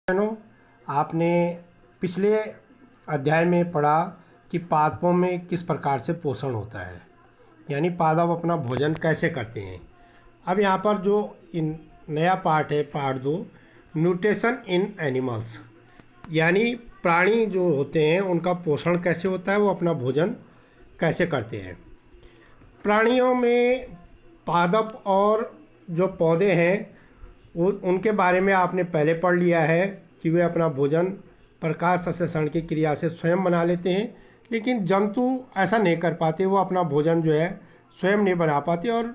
बहनों, आपने पिछले अध्याय में पढ़ा कि पादपों में किस प्रकार से पोषण होता है, यानी पादप अपना भोजन कैसे करते हैं। अब यहाँ पर जो इन नया पार्ट है, पार्ट 2, न्यूट्रिशन इन एनिमल्स, यानी प्राणी जो होते हैं उनका पोषण कैसे होता है, वो अपना भोजन कैसे करते हैं। प्राणियों में पादप और जो पौधे हैं वो उनके बारे में आपने पहले पढ़ लिया है कि वे अपना भोजन प्रकाश संश्लेषण की क्रिया से स्वयं बना लेते हैं, लेकिन जंतु ऐसा नहीं कर पाते। वो अपना भोजन जो है स्वयं नहीं बना पाते और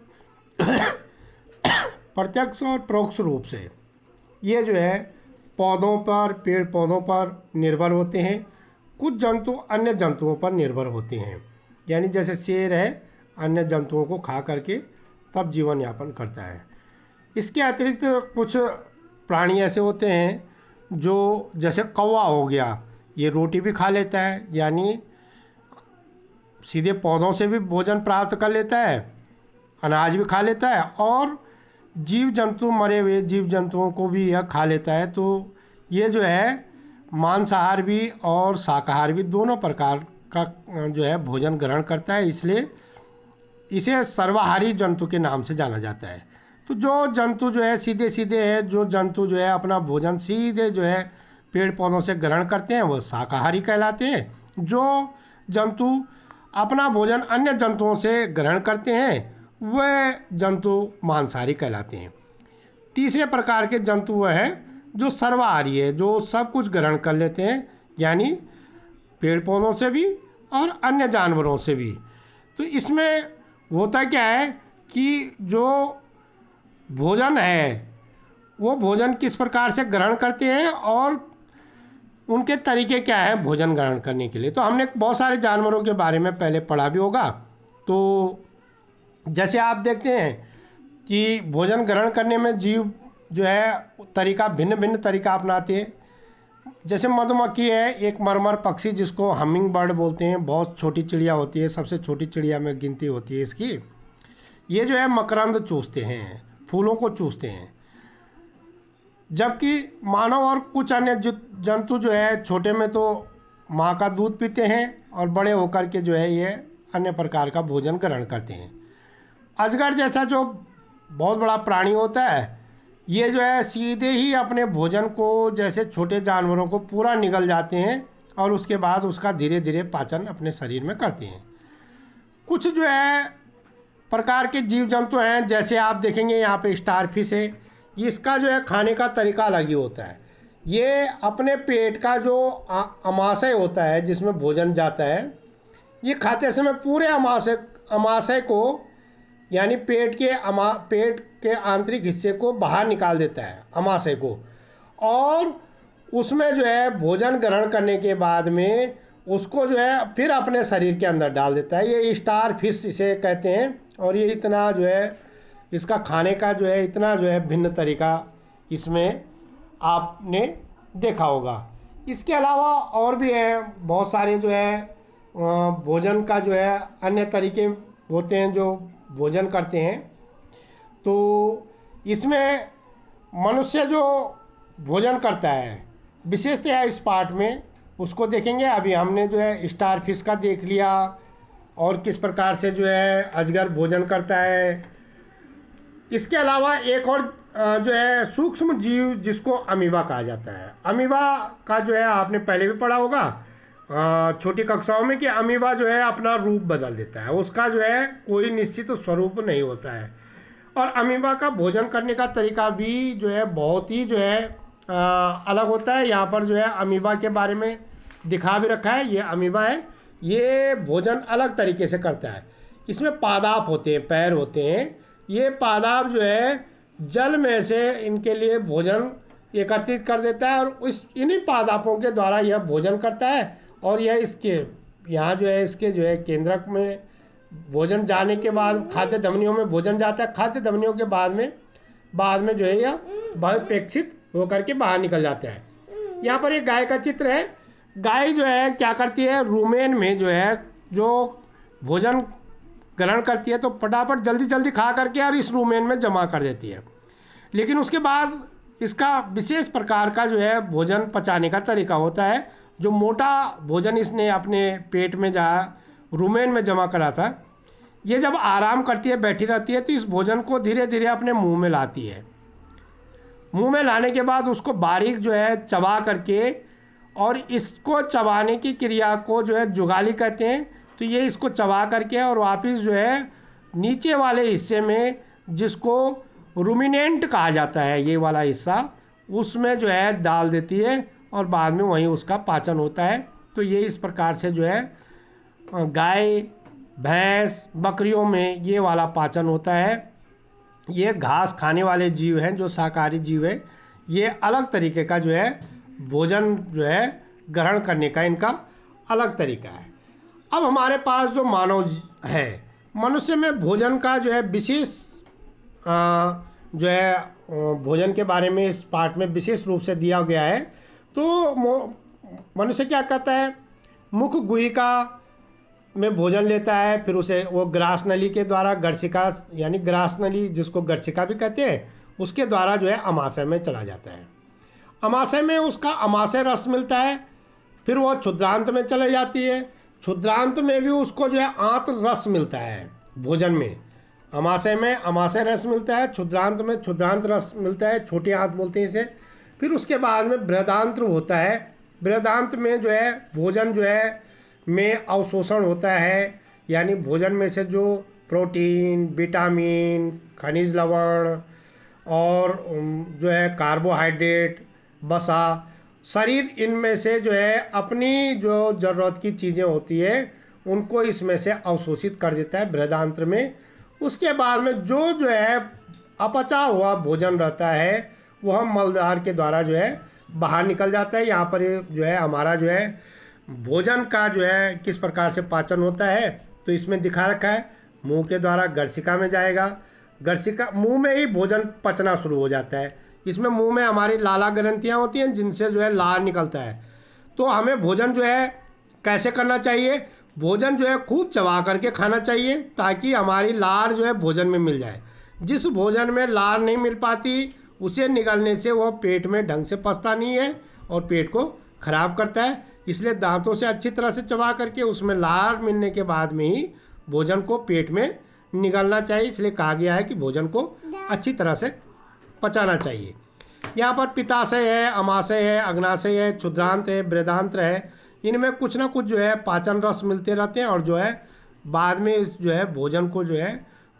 प्रत्यक्ष और परोक्ष रूप से ये जो है पौधों पर, पेड़ पौधों पर निर्भर होते हैं। कुछ जंतु अन्य जंतुओं पर निर्भर होते हैं, यानी जैसे शेर है, अन्य जंतुओं को खा करके तब जीवन यापन करता है। इसके अतिरिक्त कुछ प्राणी ऐसे होते हैं जो, जैसे कौवा हो गया, ये रोटी भी खा लेता है, यानी सीधे पौधों से भी भोजन प्राप्त कर लेता है, अनाज भी खा लेता है और जीव जंतु, मरे हुए जीव जंतुओं को भी यह खा लेता है। तो ये जो है मांसाहार भी और शाकाहार भी दोनों प्रकार का जो है भोजन ग्रहण करता है, इसलिए इसे सर्वाहारी जंतु के नाम से जाना जाता है। तो जो जंतु जो है सीधे सीधे है, जो जंतु जो है अपना भोजन सीधे जो है पेड़ पौधों से ग्रहण करते हैं, वो शाकाहारी कहलाते हैं। जो जंतु अपना भोजन अन्य जंतुओं से ग्रहण करते हैं वह जंतु मांसाहारी कहलाते हैं। तीसरे प्रकार के जंतु वह है जो सर्वाहारी है, जो सब कुछ ग्रहण कर लेते हैं, यानी पेड़ पौधों से भी और अन्य जानवरों से भी। तो इसमें होता क्या है कि जो भोजन है वो भोजन किस प्रकार से ग्रहण करते हैं और उनके तरीके क्या है भोजन ग्रहण करने के लिए। तो हमने बहुत सारे जानवरों के बारे में पहले पढ़ा भी होगा। तो जैसे आप देखते हैं कि भोजन ग्रहण करने में जीव जो है तरीका, भिन्न भिन्न तरीका अपनाते हैं। जैसे मधुमक्खी है, एक मरमर पक्षी जिसको हमिंग बर्ड बोलते हैं, बहुत छोटी चिड़िया होती है, सबसे छोटी चिड़िया में गिनती होती है इसकी। ये जो है मकरंद चूसते हैं, फूलों को चूसते हैं, जबकि मानव और कुछ अन्य जंतु जो है छोटे में तो माँ का दूध पीते हैं और बड़े होकर के जो है ये अन्य प्रकार का भोजन ग्रहण करते हैं। अजगर जैसा जो बहुत बड़ा प्राणी होता है, ये जो है सीधे ही अपने भोजन को, जैसे छोटे जानवरों को, पूरा निगल जाते हैं और उसके बाद उसका धीरे धीरे पाचन अपने शरीर में करते हैं। कुछ जो है प्रकार के जीव जंतु हैं, जैसे आप देखेंगे यहाँ पे स्टारफिश है, इसका जो है खाने का तरीका अलग ही होता है। ये अपने पेट का जो अमाशय होता है जिसमें भोजन जाता है, ये खाते समय पूरे अमाशय को, यानी पेट के आंतरिक हिस्से को बाहर निकाल देता है, अमाशय को, और उसमें जो है भोजन ग्रहण करने के बाद में उसको जो है फिर अपने शरीर के अंदर डाल देता है। ये स्टार फिश इसे कहते हैं। और ये इतना जो है इसका खाने का जो है इतना जो है भिन्न तरीका इसमें आपने देखा होगा। इसके अलावा और भी है बहुत सारे जो है भोजन का जो है अन्य तरीके होते हैं जो भोजन करते हैं। तो इसमें मनुष्य जो भोजन करता है, विशेषतः इस पार्ट में उसको देखेंगे। अभी हमने जो है स्टार फिश का देख लिया और किस प्रकार से जो है अजगर भोजन करता है। इसके अलावा एक और जो है सूक्ष्म जीव जिसको अमीबा कहा जाता है। अमीबा का जो है आपने पहले भी पढ़ा होगा छोटी कक्षाओं में कि अमीबा जो है अपना रूप बदल देता है, उसका जो है कोई निश्चित स्वरूप नहीं होता है। और अमीबा का भोजन करने का तरीका भी जो है बहुत ही जो है अलग होता है। यहाँ पर जो है अमीबा के बारे में दिखा भी रखा है। ये अमीबा है, ये भोजन अलग तरीके से करता है। इसमें पादाप होते हैं, पैर होते हैं। ये पादाप जो है जल में से इनके लिए भोजन एकत्रित कर देता है और इन्हीं पादापों के द्वारा यह भोजन करता है। और यह इसके यहाँ जो है इसके जो है केंद्रक में भोजन जाने के बाद खाद्य धमनियों में भोजन जाता है। खाद्य धमनियों के बाद में जो है यह बहुपेक्षित होकर के बाहर निकल जाता है। यहाँ पर एक गाय का चित्र है। गाय जो है क्या करती है, रूमेन में जो है जो भोजन ग्रहण करती है तो फटाफट जल्दी जल्दी खा करके और इस रूमेन में जमा कर देती है। लेकिन उसके बाद इसका विशेष प्रकार का जो है भोजन पचाने का तरीका होता है। जो मोटा भोजन इसने अपने पेट में जहाँ रुमेन में जमा करा था, ये जब आराम करती है, बैठी रहती है, तो इस भोजन को धीरे धीरे अपने मुंह में लाती है। मुंह में लाने के बाद उसको बारीक जो है चबा करके, और इसको चबाने की क्रिया को जो है जुगाली कहते हैं। तो ये इसको चबा करके और वापस जो है नीचे वाले हिस्से में, जिसको रूमिनेंट कहा जाता है, ये वाला हिस्सा, उसमें जो है डाल देती है और बाद में वहीं उसका पाचन होता है। तो ये इस प्रकार से जो है गाय, भैंस, बकरियों में ये वाला पाचन होता है। ये घास खाने वाले जीव हैं, जो शाकाहारी जीव है, ये अलग तरीके का जो है भोजन जो है ग्रहण करने का इनका अलग तरीका है। अब हमारे पास जो मानव है, मनुष्य में भोजन का जो है विशेष जो है भोजन के बारे में इस पाठ में विशेष रूप से दिया गया है। तो मनुष्य क्या करता है, मुख गुहिका में भोजन लेता है, फिर उसे वो ग्रास नली के द्वारा गर्शिका, यानी ग्रास नली जिसको गर्शिका भी कहते हैं, उसके द्वारा जो है अमाशय में चला जाता है। अमाशय में उसका अमाशय रस मिलता है, फिर वो क्षुद्रांत में चले जाती है। क्षुद्रांत में भी उसको जो है आंत रस मिलता है भोजन में। अमाशय में अमाशय रस मिलता है, क्षुद्रांत में क्षुद्रांत रस मिलता है, छोटी आंत बोलते हैं इसे। फिर उसके बाद में बृहदांत्र होता है। बृहदांत में जो है भोजन जो है में अवशोषण होता है, यानी भोजन में से जो प्रोटीन, विटामिन, खनिज लवण और जो है कार्बोहाइड्रेट, वसा, शरीर इनमें से जो है अपनी जो ज़रूरत की चीज़ें होती है उनको इसमें से अवशोषित कर देता है बृहदांत्र में। उसके बाद में जो है अपचा हुआ भोजन रहता है वह मलद्वार के द्वारा जो है बाहर निकल जाता है। यहाँ पर जो है हमारा जो है भोजन का जो है किस प्रकार से पाचन होता है, तो इसमें दिखा रखा है। मुंह के द्वारा गर्शिका में जाएगा, गर्शिका मुंह में ही भोजन पचना शुरू हो जाता है। इसमें मुंह में हमारी लाला ग्रंथियाँ होती हैं जिनसे जो है लार निकलता है। तो हमें भोजन जो है कैसे करना चाहिए, भोजन जो है खूब चबा करके खाना चाहिए ताकि हमारी लार जो है भोजन में मिल जाए। जिस भोजन में लार नहीं मिल पाती उसे निगलने से वह पेट में ढंग से पचता नहीं है और पेट को खराब करता है। इसलिए दांतों से अच्छी तरह से चबा करके उसमें लार मिलने के बाद में ही भोजन को पेट में निगलना चाहिए। इसलिए कहा गया है कि भोजन को अच्छी तरह से पचाना चाहिए। यहाँ पर पित्ताशय है, अमाशय है, अग्नाशय है, क्षुद्रांत है, बृहदांत्र है। इनमें कुछ ना कुछ जो है पाचन रस मिलते रहते हैं और जो है बाद में जो है भोजन को जो है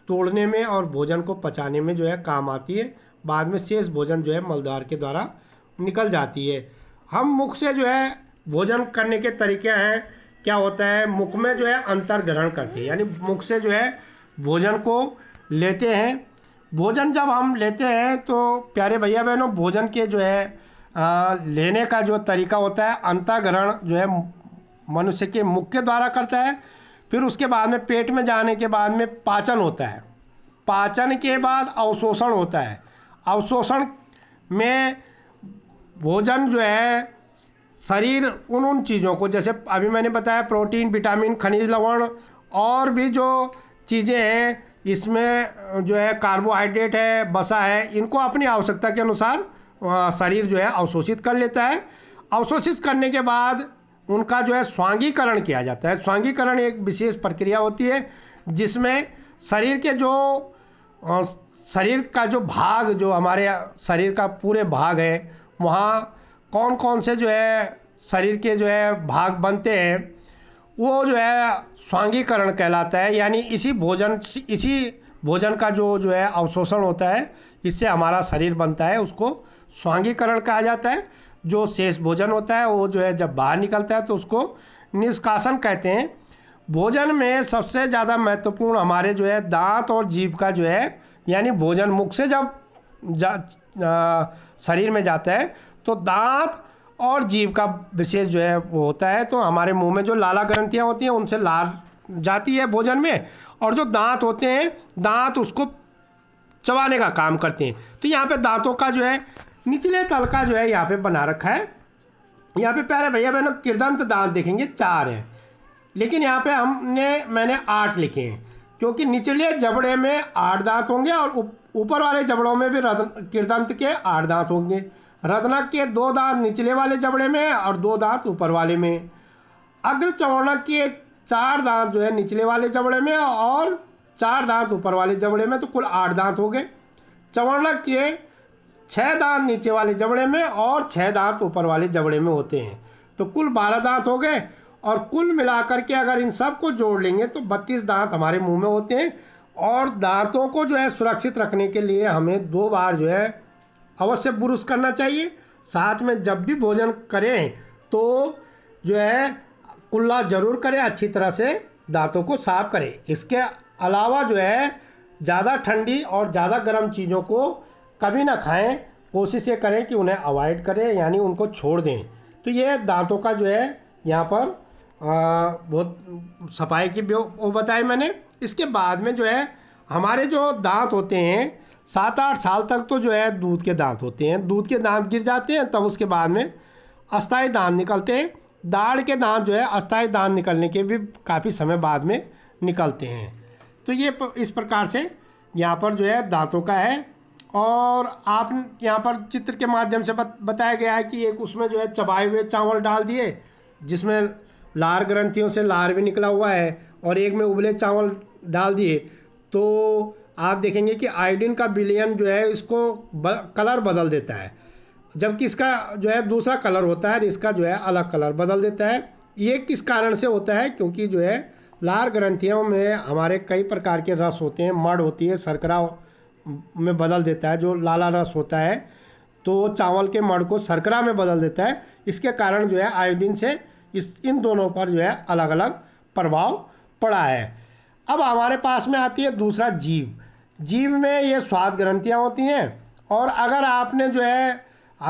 तोड़ने में और भोजन को पचाने में जो है काम आती है। बाद में शेष भोजन जो है मलद्वार के द्वारा निकल जाती है। हम मुख से जो है भोजन करने के तरीके हैं, क्या होता है, मुख में जो है अंतर ग्रहण करते हैं, यानी मुख से जो है भोजन को लेते हैं। भोजन जब हम लेते हैं तो प्यारे भैया बहनों, भोजन के जो है लेने का जो तरीका होता है, अंतःग्रहण जो है मनुष्य के मुख के द्वारा करता है। फिर उसके बाद में पेट में जाने के बाद में पाचन होता है। पाचन के बाद अवशोषण होता है। अवशोषण में भोजन जो है शरीर उन चीज़ों को, जैसे अभी मैंने बताया प्रोटीन, विटामिन, खनिज लवण और भी जो चीज़ें हैं, इसमें जो है कार्बोहाइड्रेट है, वसा है, इनको अपनी आवश्यकता के अनुसार शरीर जो है अवशोषित कर लेता है। अवशोषित करने के बाद उनका जो है स्वांगीकरण किया जाता है। स्वांगीकरण एक विशेष प्रक्रिया होती है जिसमें शरीर के जो शरीर का जो भाग, जो हमारे शरीर का पूरे भाग है, वहाँ कौन कौन से जो है शरीर के जो है भाग बनते हैं, वो जो है स्वांगीकरण कहलाता है। यानी इसी भोजन का जो है अवशोषण होता है, इससे हमारा शरीर बनता है, उसको स्वांगीकरण कहा जाता है। जो शेष भोजन होता है वो जो है जब बाहर निकलता है तो उसको निष्कासन कहते हैं। भोजन में सबसे ज़्यादा महत्वपूर्ण हमारे जो है दांत और जीभ का जो है, यानी भोजन मुख से जब शरीर में जाता है तो दांत और जीभ का विशेष जो है वो होता है। तो हमारे मुंह में जो लाला ग्रंथियाँ होती हैं उनसे लार जाती है भोजन में, और जो दांत होते हैं, दांत उसको चबाने का काम करते हैं। तो यहाँ पे दांतों का जो है निचले तल का जो है यहाँ पे बना रखा है। यहाँ पे प्यारे भैया बहनों किर्दंत दांत देखेंगे 4 हैं, लेकिन यहाँ पे मैंने 8 लिखे हैं, क्योंकि निचले जबड़े में 8 दांत होंगे और ऊपर वाले जबड़ों में भी कृदंत के 8 दांत होंगे। रत्नक के 2 दांत निचले वाले जबड़े में और 2 दांत ऊपर वाले में। अग्र चवर्णक के 4 दांत जो है निचले वाले जबड़े में और 4 दांत ऊपर वाले जबड़े में, तो कुल 8 दांत हो गए। चवर्णक के 6 दांत नीचे वाले जबड़े में और 6 दांत ऊपर वाले जबड़े में होते हैं, तो कुल 12 दांत हो गए। और कुल मिलाकर के अगर इन सब को जोड़ लेंगे तो 32 दांत हमारे मुंह में होते हैं। और दांतों को जो है सुरक्षित रखने के लिए हमें 2 बार जो है अवश्य ब्रुश करना चाहिए। साथ में जब भी भोजन करें तो जो है कुल्ला ज़रूर करें, अच्छी तरह से दांतों को साफ करें। इसके अलावा जो है ज़्यादा ठंडी और ज़्यादा गर्म चीज़ों को कभी ना खाएं। कोशिश ये करें कि उन्हें अवॉइड करें, यानी उनको छोड़ दें। तो ये दांतों का जो है यहाँ पर बहुत सफाई की वो बताई मैंने। इसके बाद में जो है हमारे जो दांत होते हैं 7-8 साल तक तो जो है दूध के दांत होते हैं। दूध के दांत गिर जाते हैं, तब उसके बाद में अस्थायी दांत निकलते हैं। दाढ़ के दांत जो है अस्थायी दांत निकलने के भी काफ़ी समय बाद में निकलते हैं। तो ये इस प्रकार से यहाँ पर जो है दांतों का है। और आप यहाँ पर चित्र के माध्यम से बताया गया है कि एक उसमें जो है चबाए हुए चावल डाल दिए जिसमें लार ग्रंथियों से लार भी निकला हुआ है, और एक में उबले चावल डाल दिए, तो आप देखेंगे कि आयोडीन का विलयन जो है इसको कलर बदल देता है, जबकि इसका जो है दूसरा कलर होता है, इसका जो है अलग कलर बदल देता है। ये किस कारण से होता है? क्योंकि जो है लार ग्रंथियों में हमारे कई प्रकार के रस होते हैं, मड़ होती है, शर्करा में बदल देता है। जो लाला रस होता है तो चावल के मड़ को शर्करा में बदल देता है। इसके कारण जो है आयोडीन से इन दोनों पर जो है अलग अलग प्रभाव पड़ा है। अब हमारे पास में आती है दूसरा जीभ। जीभ में ये स्वाद ग्रंथियाँ होती हैं, और अगर आपने जो है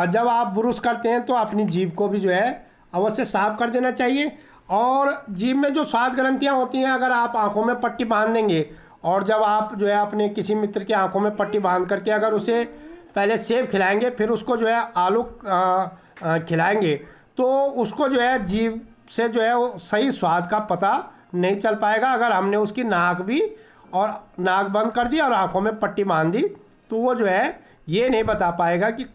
जब आप ब्रुश करते हैं तो अपनी जीभ को भी जो है अवश्य साफ कर देना चाहिए। और जीभ में जो स्वाद ग्रंथियाँ होती हैं, अगर आप आँखों में पट्टी बांध देंगे और जब आप जो है अपने किसी मित्र की आंखों में पट्टी बांध करके अगर उसे पहले सेब खिलाएंगे फिर उसको जो है आलू खिलाएंगे, तो उसको जो है जीभ से जो है वो सही स्वाद का पता नहीं चल पाएगा। अगर हमने उसकी नाक भी और नाक बंद कर दी और आंखों में पट्टी बांध दी, तो वो जो है ये नहीं बता पाएगा कि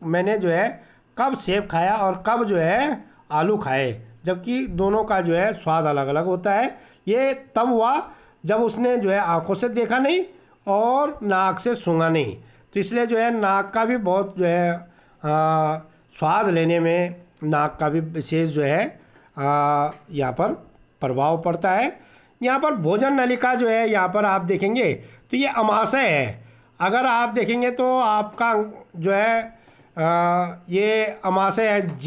मैंने जो है कब सेब खाया और कब जो है आलू खाए, जबकि दोनों का जो है स्वाद अलग अलग होता है। ये तब हुआ जब उसने जो है आंखों से देखा नहीं और नाक से सूंघा नहीं। तो इसलिए जो है नाक का भी बहुत जो है स्वाद लेने में नाक का भी विशेष जो है यहाँ पर प्रभाव पड़ता है। यहाँ पर भोजन नलिका जो है यहाँ पर आप देखेंगे तो ये अमाशय है। अगर आप देखेंगे तो आपका जो है ये अमाशय है,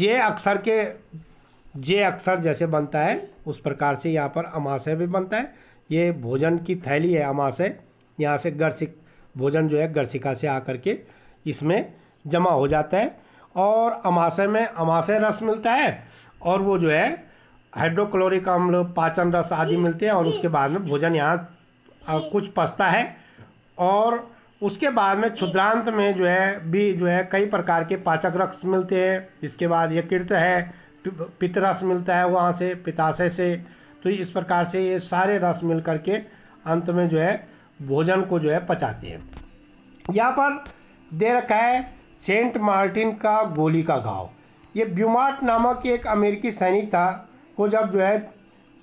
जे अक्षर जैसे बनता है उस प्रकार से यहाँ पर अमाशय भी बनता है। ये भोजन की थैली है अमाशय। यहाँ से भोजन जो है गर्सिका से आकर के इसमें जमा हो जाता है, और अमाशय में अमाशय रस मिलता है, और वो जो है हाइड्रोक्लोरिक अम्ल, पाचन रस आदि मिलते हैं। और उसके बाद में भोजन यहाँ कुछ पचता है, और उसके बाद में क्षुद्रांत में जो है कई प्रकार के पाचक रस मिलते हैं। इसके बाद यकृत है, पित्त रस मिलता है वहाँ से, पित्ताशय से। तो इस प्रकार से ये सारे रस मिल करके अंत में जो है भोजन को जो है पचाते हैं। यहाँ पर दे रखा है सेंट मार्टिन का गोली का घाव। ये ब्यूमार्ट नामक एक अमेरिकी सैनिक था को जब जो है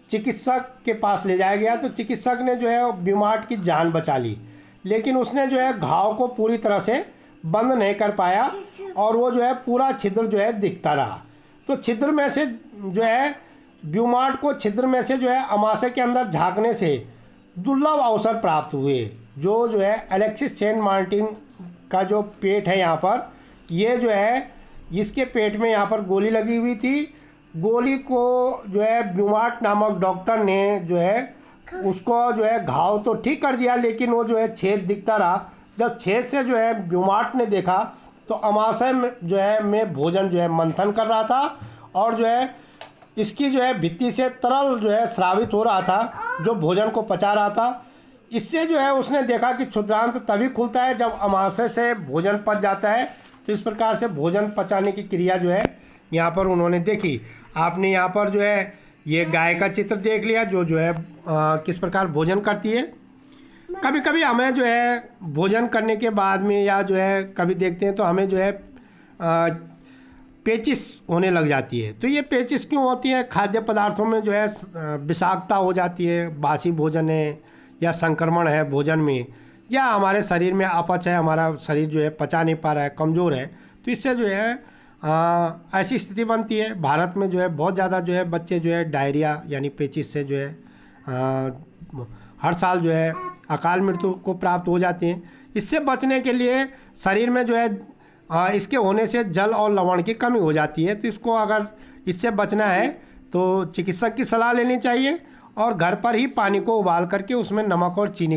चिकित्सक के पास ले जाया गया, तो चिकित्सक ने जो है ब्यूमार्ट की जान बचा ली, लेकिन उसने जो है घाव को पूरी तरह से बंद नहीं कर पाया, और वो जो है पूरा छिद्र जो है दिखता रहा। तो छिद्र में से जो है ब्यूमार्ट को छिद्र में से जो है अमाशय के अंदर झांकने से दुर्लभ अवसर प्राप्त हुए। जो है अलेक्सिस सेंट मार्टिन का जो पेट है यहाँ पर, ये जो है इसके पेट में यहाँ पर गोली लगी हुई थी। गोली को जो है ब्यूमार्ट नामक डॉक्टर ने जो है उसको जो है घाव तो ठीक कर दिया, लेकिन वो जो है छेद दिखता रहा। जब छेद से जो है ब्यूमार्ट ने देखा तो अमाशय में जो है में भोजन जो है मंथन कर रहा था, और जो है इसकी जो है भित्ति से तरल जो है स्रावित हो रहा था, जो भोजन को पचा रहा था। इससे जो है उसने देखा कि क्षुद्रांत तभी खुलता है जब अमाशय से भोजन पच जाता है। तो इस प्रकार से भोजन पचाने की क्रिया जो है यहाँ पर उन्होंने देखी। आपने यहाँ पर जो है ये गाय का चित्र देख लिया, जो है किस प्रकार भोजन करती है। कभी कभी हमें जो है भोजन करने के बाद में या जो है कभी देखते हैं तो हमें जो है पेचिस होने लग जाती है। तो ये पेचिस क्यों होती है? खाद्य पदार्थों में जो है विषाक्तता हो जाती है, बासी भोजन है या संक्रमण है भोजन में, या हमारे शरीर में अपच है, हमारा शरीर जो है पचा नहीं पा रहा है, कमज़ोर है, तो इससे जो है ऐसी स्थिति बनती है। भारत में जो है बहुत ज़्यादा जो है बच्चे जो है डायरिया यानी पेचिस से जो है हर साल जो है अकाल मृत्यु को प्राप्त हो जाते हैं। इससे बचने के लिए शरीर में जो है इसके होने से जल और लवण की कमी हो जाती है। तो इसको अगर इससे बचना है तो चिकित्सक की सलाह लेनी चाहिए और घर पर ही पानी को उबाल करके उसमें नमक और चीनी